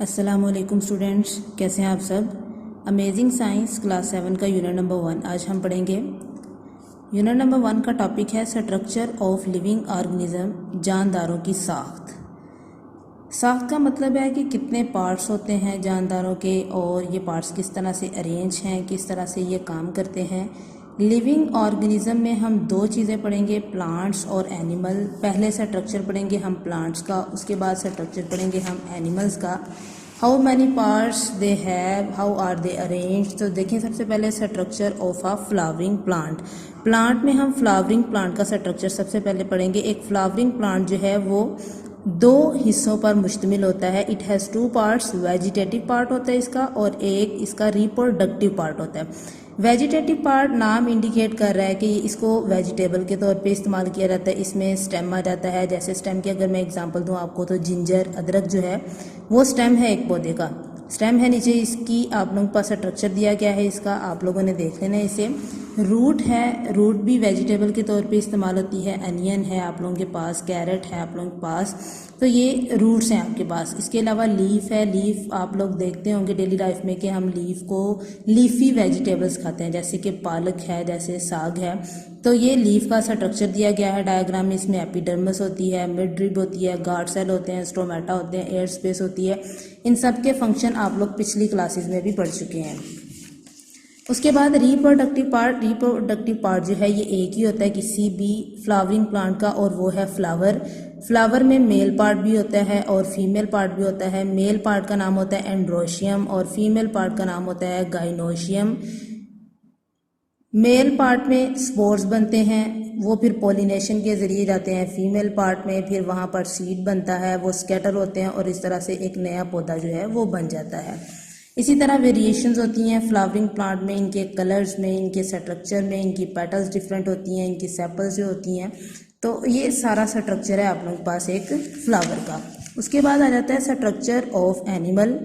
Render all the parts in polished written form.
अस्सलामुअलैकुम स्टूडेंट्स, कैसे हैं आप सब। अमेजिंग साइंस क्लास 7 का यूनिट नंबर 1 आज हम पढ़ेंगे। यूनिट नंबर 1 का टॉपिक है स्ट्रक्चर ऑफ लिविंग ऑर्गेनिज्म, जानदारों की साख्त। साख्त का मतलब है कि कितने पार्ट्स होते हैं जानदारों के और ये पार्ट्स किस तरह से अरेंज हैं, किस तरह से ये काम करते हैं। लिविंग ऑर्गेनिज्म में हम दो चीज़ें पढ़ेंगे, प्लांट्स और एनिमल। पहले स्ट्रक्चर पढ़ेंगे हम प्लांट्स का, उसके बाद स्ट्रक्चर पढ़ेंगे हम एनिमल्स का। How many parts they have, how are they arrange. तो देखिए सबसे पहले structure of a flowering plant. Plant में हम फ्लावरिंग प्लांट का स्ट्रक्चर सबसे पहले पढ़ेंगे। एक फ्लावरिंग प्लांट जो है वो दो हिस्सों पर मुश्तमिल होता है। It has two parts, vegetative part होता है इसका और एक इसका रिप्रोडक्टिव पार्ट होता है। वेजिटेटिव पार्ट नाम इंडिकेट कर रहा है कि इसको वेजिटेबल के तौर पे इस्तेमाल किया जाता है। इसमें स्टेम आ जाता है। जैसे स्टेम की अगर मैं एग्जांपल दूं आपको तो जिंजर, अदरक जो है वो स्टेम है एक पौधे का। स्टेम है, नीचे इसकी आप लोगों के पास स्ट्रक्चर दिया गया है इसका, आप लोगों ने देख लेना है इसे। रूट है, रूट भी वेजिटेबल के तौर पे इस्तेमाल होती है। अनियन है आप लोगों के पास, कैरेट है आप लोगों के पास, तो ये रूट्स हैं आपके पास। इसके अलावा लीफ है। लीफ आप लोग देखते होंगे डेली लाइफ में कि हम लीफ को लीफी वेजिटेबल्स खाते हैं, जैसे कि पालक है, जैसे साग है। तो ये लीफ का स्ट्रक्चर दिया गया है डायग्राम में। इसमें एपिडर्मिस होती है, मिड रिब होती है, गार्ड सेल होते हैं, स्टोमेटा होते हैं, एयर स्पेस होती है। इन सब के फंक्शन आप लोग पिछली क्लासेस में भी पढ़ चुके हैं। उसके बाद रिप्रोडक्टिव पार्ट। रिप्रोडक्टिव पार्ट जो है ये एक ही होता है किसी भी फ्लावरिंग प्लांट का, और वो है फ्लावर। फ्लावर में मेल पार्ट भी होता है और फीमेल पार्ट भी होता है। मेल पार्ट का नाम होता है एंड्रोशियम और फीमेल पार्ट का नाम होता है गाइनोशियम। मेल पार्ट में स्पोर्स बनते हैं, वो फिर पॉलिनेशन के जरिए जाते हैं फीमेल पार्ट में, फिर वहाँ पर सीड बनता है, वो स्कैटर होते हैं और इस तरह से एक नया पौधा जो है वो बन जाता है। इसी तरह वेरिएशंस होती हैं फ्लावरिंग प्लांट में, इनके कलर्स में, इनके स्ट्रक्चर में, इनकी पेटल्स डिफरेंट होती हैं, इनकी सेपल्स जो होती हैं। तो ये सारा स्ट्रक्चर है आप लोगों के पास एक फ्लावर का। उसके बाद आ जाता है स्ट्रक्चर ऑफ एनिमल।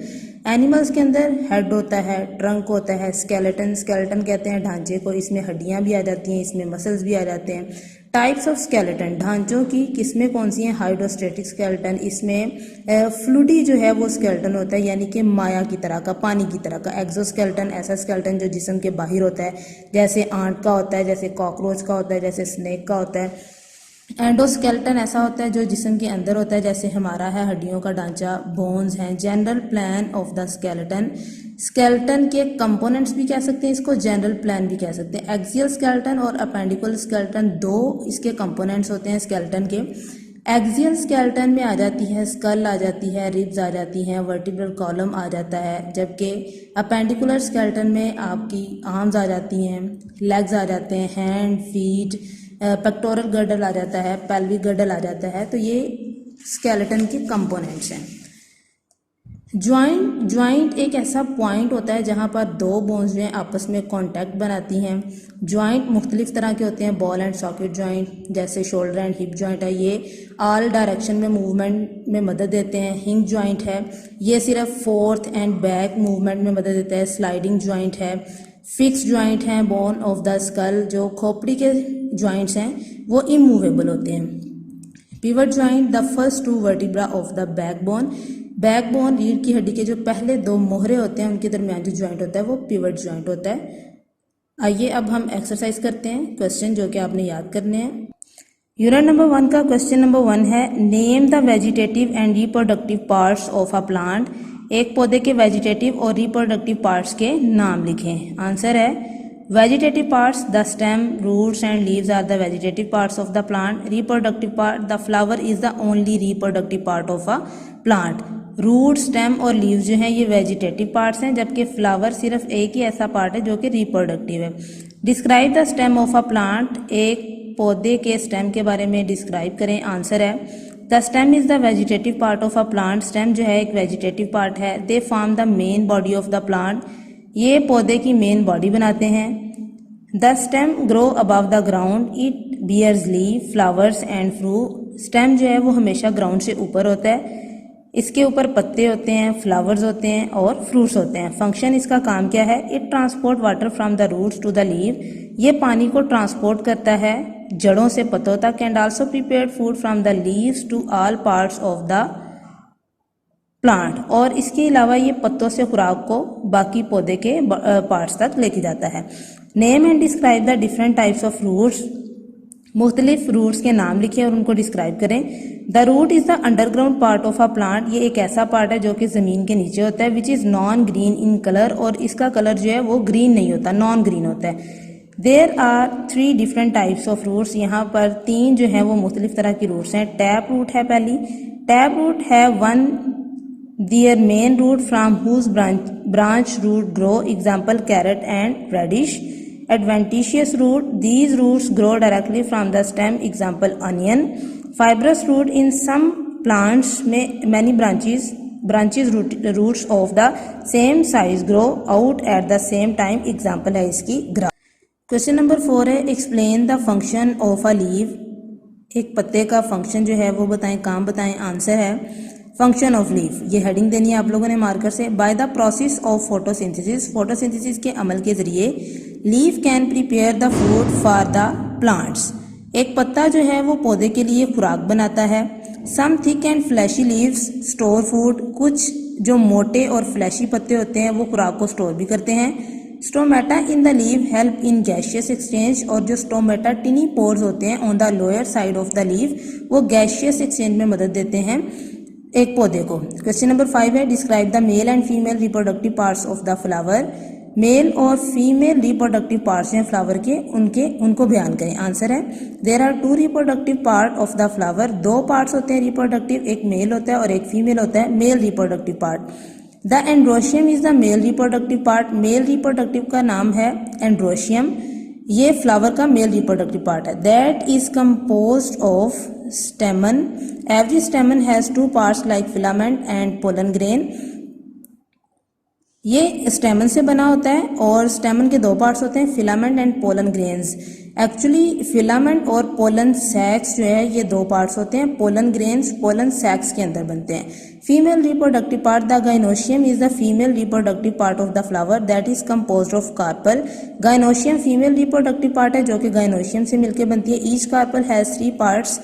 एनिमल्स के अंदर हेड होता है, ट्रंक होता है, स्केलेटन। स्केलेटन कहते हैं ढांचे को, इसमें हड्डियां भी आ जाती हैं, इसमें मसल्स भी आ जाते हैं। टाइप्स ऑफ स्केलेटन, ढांचों की किस्में कौन सी हैं। हाइड्रोस्टेटिक स्केलेटन, इसमें फ्लूडी जो है वो स्केलेटन होता है, यानी कि माया की तरह का, पानी की तरह का। एक्सोस्केलेटन, ऐसा स्केलेटन जो जिस्म के बाहर होता है, जैसे आंट का होता है, जैसे कॉकरोच का होता है, जैसे स्नेक का होता है। एंडोस्केलेटन ऐसा होता है जो जिस्म के अंदर होता है, जैसे हमारा है हड्डियों का ढांचा, बोन्स हैं। General plan of the skeleton, skeleton के कंपोनेंट्स भी कह सकते हैं इसको, जनरल प्लान भी कह सकते हैं। एक्सियल स्केलेटन और अपेंडिकुलर स्केलेटन दो इसके कंपोनेंट्स होते हैं स्केलेटन के। एक्सियल स्केलेटन में आ जाती है स्कल, आ जाती है रिब्स, आ जाती हैं वर्टिब्रल कॉलम आ जाता है, जबकि अपेंडिकुलर स्केलेटन में आपकी आर्म्स आ जाती हैं, लेग्स आ जाते हैं, हैंड, फीट, पेक्टोरल गर्डल आ जाता है, पेल्विक गर्डल आ जाता है। तो ये स्केलेटन के कंपोनेंट्स हैं। ज्वाइंट एक ऐसा पॉइंट होता है जहाँ पर दो बोन्स जो हैं आपस में कॉन्टैक्ट बनाती हैं। ज्वाइंट मुख्तलिफ तरह के होते हैं, बॉल एंड सॉकेट ज्वाइंट, जैसे शोल्डर एंड हिप ज्वाइंट है, ये ऑल डायरेक्शन में मूवमेंट में मदद देते हैं। हिंग ज्वाइंट है, ये सिर्फ फोर्थ एंड बैक मूवमेंट में मदद देता है। स्लाइडिंग ज्वाइंट है। फिक्स ज्वाइंट हैं, बोन ऑफ द स्कल, जो खोपड़ी के ज्वाइंट्स हैं वो इमूवेबल होते हैं। Pivot joint, the first two vertebra of the backbone. Backbone, रीढ़ की हड्डी के जो पहले दो मोहरे होते हैं उनके दरमियान जो ज्वाइंट होता है वो पिवट ज्वाइंट होता है। आइए अब हम एक्सरसाइज करते हैं, क्वेश्चन जो कि आपने याद करने हैं। यूनिट नंबर 1 का क्वेश्चन नंबर 1 है, name the vegetative and reproductive parts of a plant. एक पौधे के वेजिटेटिव और रिप्रोडक्टिव पार्ट्स के नाम लिखें। आंसर है vegetative parts, the stem, roots and leaves are the vegetative parts of the plant. Reproductive part, the flower is the only reproductive part of a plant. Root, stem और leaves जो हैं ये vegetative parts हैं, जबकि flower सिर्फ एक ही ऐसा part है जो कि रिप्रोडक्टिव है। Describe the stem of a plant, एक पौधे के स्टेम के बारे में डिस्क्राइब करें। आंसर है the stem is the vegetative part of a plant. Stem जो है एक वेजिटेटिव पार्ट है। They form the main body of the plant, ये पौधे की मेन बॉडी बनाते हैं। The stem grow above the ground, it bears leave, flowers and fruit. Stem जो है वो हमेशा ग्राउंड से ऊपर होता है, इसके ऊपर पत्ते होते हैं, फ्लावर्स होते हैं और फ्रूट्स होते हैं। फंक्शन इसका काम क्या है, it transport water from the roots to the leave, ये पानी को ट्रांसपोर्ट करता है जड़ों से पत्तों तक। And also prepared food from the leaves to all parts of the plant, और इसके अलावा ये पत्तों से खुराक को बाकी पौधे के पार्ट्स तक लेके जाता है। Name and describe the different types of roots, मुख्तलिफ रूट्स के नाम लिखें और उनको डिस्क्राइब करें। The root is the underground part of a plant, ये एक ऐसा पार्ट है जो कि जमीन के नीचे होता है, which is non green in colour, और इसका कलर जो है वो ग्रीन नहीं होता, नॉन ग्रीन होता है। There are 3 different types of roots, यहाँ पर 3 जो है वो मुख्तलिफ तरह की रूट्स हैं। टैप रूट है पहली, टैप रूट है one their main root from whose branch root grow, example carrot and radish. Adventitious root, these roots grow directly from the stem, example onion. Fibrous root, in some plants many roots of the same size grow out at the same time, example है इसकी grass. Question number 4 है explain the function of a leave, एक पत्ते का function जो है वो बताएं, काम बताएं। आंसर है फंक्शन ऑफ लीफ, ये हेडिंग देनी है आप लोगों ने मार्कर से। By the process of photosynthesis, photosynthesis के अमल के जरिए leaf can prepare the food for the plants, एक पत्ता जो है वो पौधे के लिए खुराक बनाता है। Some thick and fleshy leaves store food, कुछ जो मोटे और फ्लैशी पत्ते होते हैं वो खुराक को स्टोर भी करते हैं। Stomata in the leave help in gaseous exchange, और जो स्टोमेटा टिनी पोर्स होते हैं on the lower side of the leave वो गैशियस एक्सचेंज में मदद देते हैं एक पौधे को। क्वेश्चन नंबर 5 है describe the male and female reproductive parts of the flower, male और फीमेल रिप्रोडक्टिव पार्ट्स हैं फ्लावर के, उनको बयान करें। आंसर है there are 2 reproductive part of the flower, 2 parts होते हैं रिप्रोडक्टिव, एक मेल होता है और एक फीमेल होता है, male reproductive part. The androecium is the male reproductive part, male reproductive का नाम है एंड्रोशियम, ये फ्लावर का मेल रिप्रोडक्टिव पार्ट है। That is composed of स्टेमन, every स्टेमन has 2 parts like filament and pollen grain, ये स्टेमन से बना होता है और स्टेमन के 2 पार्ट्स होते हैं, filament and pollen grains. Actually filament और पोलन सैक्स जो है ये 2 पार्ट्स होते हैं, पोलन ग्रेन्स पोलन सैक्स के अंदर बनते हैं। Female reproductive part, the gynoecium is the female reproductive part of the flower that is composed of carpel, gynoecium female reproductive part है जो कि गाइनोशियम से मिलकर बनती है। ईच कार्पल हैज 3 पार्ट्स,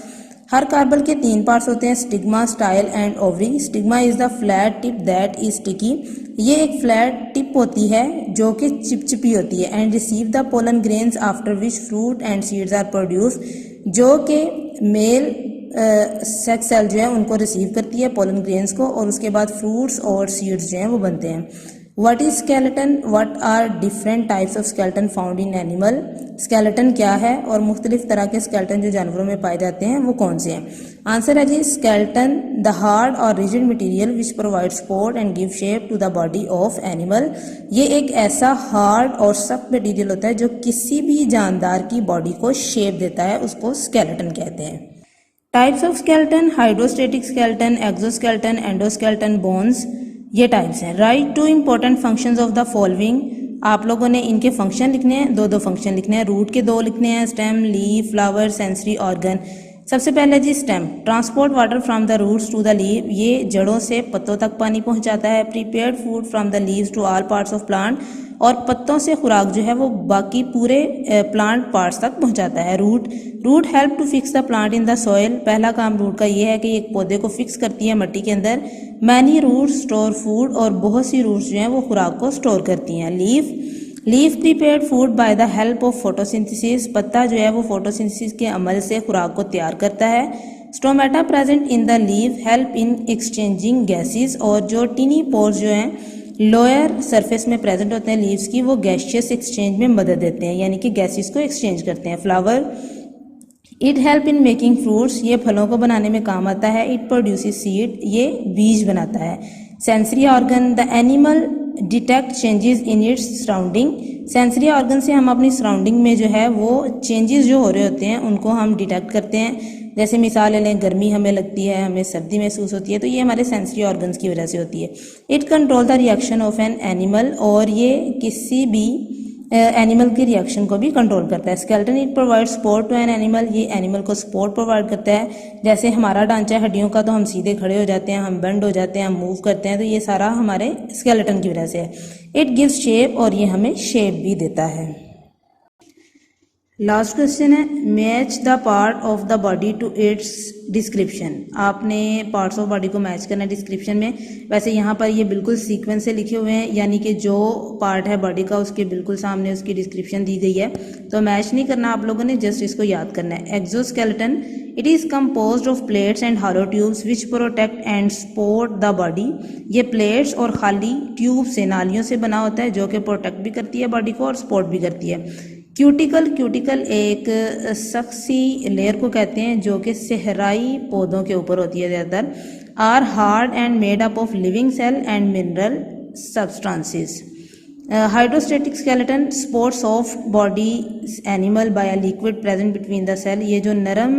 हर कार्बल के 3 पार्ट्स होते हैं, stigma, style and ovary. Stigma is the flat tip that is sticky, ये एक फ्लैट टिप होती है जो कि चिपचिपी होती है। And receive the pollen grains after which fruit and seeds are produce, जो कि मेल सेक्स सेल जो है उनको रिसीव करती है पोलन ग्रेन्स को, और उसके बाद फ्रूट्स और सीड्स जो हैं वो बनते हैं। What is skeleton, what are different types of skeleton found in animal, skeleton क्या है और मुख्तलिफ तरह के स्केलेटन जो जानवरों में पाए जाते हैं वो कौन से हैं। आंसर है जी स्केलेटन द हार्ड और rigid material which provide support and give shape to the body of animal, ये एक ऐसा हार्ड और सख्त मटेरियल होता है जो किसी भी जानदार की बॉडी को शेप देता है, उसको स्केलेटन कहते हैं। Types of skeleton, hydrostatic skeleton, exoskeleton, endoskeleton, bones, ये टाइप्स हैं। Right 2 important functions of the following, आप लोगों ने इनके फंक्शन लिखने हैं, 2 फंक्शन लिखने हैं, रूट के 2 लिखने हैं, stem, leaf, flower, sensory organ. सबसे पहले जी stem, transport water from the roots to the leave, ये जड़ों से पत्तों तक पानी पहुंचाता है। Prepared food from the leaves to all parts of plant, और पत्तों से खुराक जो है वो बाकी पूरे प्लांट पार्ट्स तक पहुंचाता है। Root help to fix the plant in the soil, पहला काम रूट का ये है कि एक पौधे को फिक्स करती है मट्टी के अंदर। मैनी रूट्स स्टोर फूड, और बहुत सी रूट्स जो हैं वो खुराक को स्टोर करती हैं। Leaf prepared food by the help of photosynthesis, पत्ता जो है वो फोटोसिंथेसिस के अमल से खुराक को तैयार करता है। Stomata present in the leaf help in exchanging gases, और जो टिनी पोर्स जो हैं लोअर सरफेस में प्रेजेंट होते हैं लीव्स की, वो गैशियस एक्सचेंज में मदद देते हैं, यानी कि गैसेस को एक्सचेंज करते हैं। Flower, it help in making fruits, ये फलों को बनाने में काम आता है। इट प्रोड्यूसेस सीड, ये बीज बनाता है। Sensory organ, the animal detect changes in its surrounding, sensory organ से हम अपनी सराउंडिंग में जो है वो चेंजेस जो हो रहे होते हैं उनको हम डिटेक्ट करते हैं। जैसे मिसाल ले लें, गर्मी हमें लगती है, हमें सर्दी महसूस होती है, तो ये हमारे सेंसरी ऑर्गन्स की वजह से होती है। It control the reaction of an animal, और ये किसी भी एनिमल के रिएक्शन को भी कंट्रोल करता है। Skeleton, it provide support to an animal, ये एनिमल को सपोर्ट प्रोवाइड करता है। जैसे हमारा ढांचा हड्डियों का, तो हम सीधे खड़े हो जाते हैं, हम बेंड हो जाते हैं, हम मूव करते हैं, तो ये सारा हमारे स्केलेटन की वजह से है। इट गिव्स शेप, और ये हमें शेप भी देता है। लास्ट क्वेश्चन है match the part of the body to its description. आपने पार्ट्स ऑफ बॉडी को मैच करना है डिस्क्रिप्शन में। वैसे यहाँ पर ये बिल्कुल सीक्वेंस से लिखे हुए हैं, यानी कि जो पार्ट है बॉडी का उसके बिल्कुल सामने उसकी डिस्क्रिप्शन दी गई है, तो मैच नहीं करना आप लोगों ने, जस्ट इसको याद करना है। Exoskeleton, it is compose of plates and hollow tubes which protect and support the body. ये प्लेट्स और खाली ट्यूब से, नालियों से बना होता है जो कि प्रोटेक्ट भी करती है बॉडी को और सपोर्ट भी करती है। क्यूटिकल एक सख्सी लेयर को कहते हैं जो कि सहराई पौधों के ऊपर होती है ज़्यादातर। Are hard and made up of living cell and mineral substances. Hydrostatic skeleton supports of body animal by a liquid present between the cell. ये जो नरम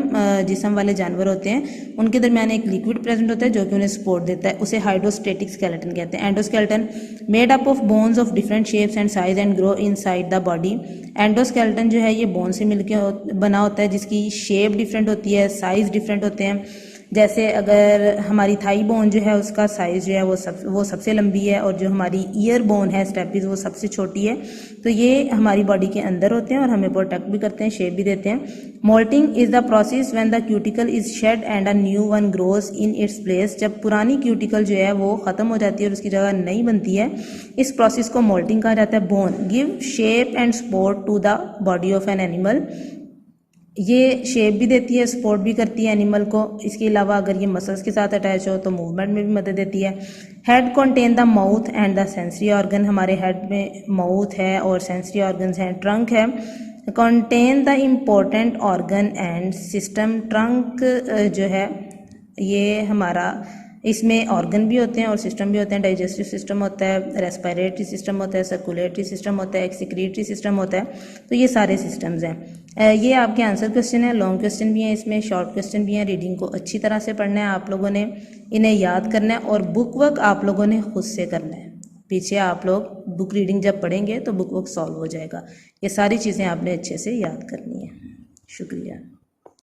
जिस्म वाले जानवर होते हैं उनके दरमियान एक लिक्विड प्रेजेंट होता है जो कि उन्हें सपोर्ट देता है, उसे हाइड्रोस्टेटिक स्केलेटन कहते हैं। Endoskeleton made up of bones of different shapes and size and grow inside the body. Endoskeleton जो है ये बोन से मिलकर बना होता है जिसकी शेप डिफरेंट होती है, साइज डिफरेंट होते हैं। जैसे अगर हमारी थाई बोन जो है उसका साइज़ जो है वो सबसे लंबी है, और जो हमारी ईयर बोन है स्टेपिस वो सबसे छोटी है। तो ये हमारी बॉडी के अंदर होते हैं और हमें प्रोटेक्ट भी करते हैं, शेप भी देते हैं। Moulting is the process when the cuticle is shed and a new one grows in its place. जब पुरानी क्यूटिकल जो है वो ख़त्म हो जाती है और उसकी जगह नई बनती है, इस प्रोसेस को मोल्टिंग कहा जाता है। Bone give shape and support to the body of an animal. ये शेप भी देती है, सपोर्ट भी करती है एनिमल को। इसके अलावा अगर ये मसल्स के साथ अटैच हो तो मूवमेंट में भी मदद देती है। Head contain the mouth and the sensory organ. हमारे हेड में माउथ है और सेंसरी ऑर्गन्स हैं। ट्रंक है, contain the important organ and system. Trunk जो है ये हमारा, इसमें ऑर्गन भी होते हैं और सिस्टम भी होते हैं। डाइजेस्टिव सिस्टम होता है, रेस्पिरेटरी सिस्टम होता है, सर्कुलेटरी सिस्टम होता है, एक्सक्रीटरी सिस्टम होता है। तो ये सारे सिस्टम्स हैं। ये आपके आंसर क्वेश्चन है, लॉन्ग क्वेश्चन भी हैं इसमें, शॉर्ट क्वेश्चन भी हैं। रीडिंग को अच्छी तरह से पढ़ना है आप लोगों ने, इन्हें याद करना है और बुक वर्क आप लोगों ने खुद से करना है। पीछे आप लोग बुक रीडिंग जब पढ़ेंगे तो बुक वर्क सॉल्व हो जाएगा। ये सारी चीज़ें आपने अच्छे से याद करनी है। शुक्रिया।